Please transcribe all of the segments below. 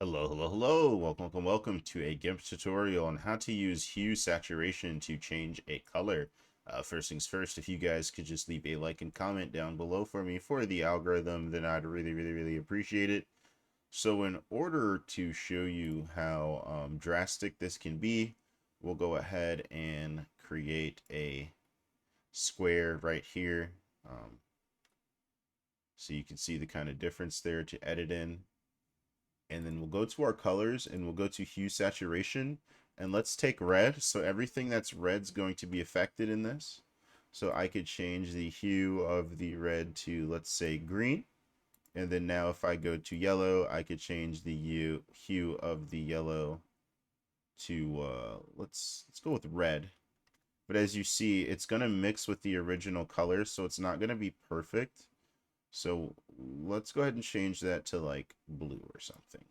Hello, hello, hello. Welcome to a GIMP tutorial on how to use hue saturation to change a color. First things first, if you guys could just leave a like and comment down below for me for the algorithm, then I'd really appreciate it. So in order to show you how drastic this can be, we'll go ahead and create a square right here. So you can see the kind of difference there to edit in. And then we'll go to our colors and we'll go to hue saturation, and let's take red. So everything that's red's going to be affected in this. So I could change the hue of the red to, let's say, green. And then now if I go to yellow, I could change the hue of the yellow to let's go with red. But as you see, it's going to mix with the original color, so it's not going to be perfect. So let's go ahead and change that to like blue or something.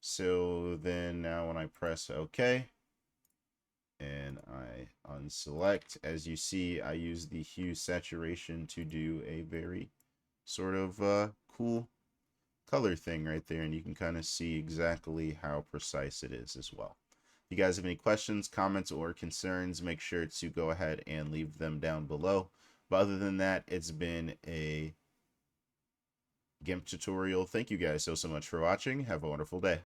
So then now when I press OK and I unselect, as you see, I use the hue saturation to do a very sort of cool color thing right there. And you can kind of see exactly how precise it is as well. If you guys have any questions, comments, or concerns, make sure to go ahead and leave them down below. But other than that, it's been a GIMP tutorial. Thank you guys so much for watching. Have a wonderful day.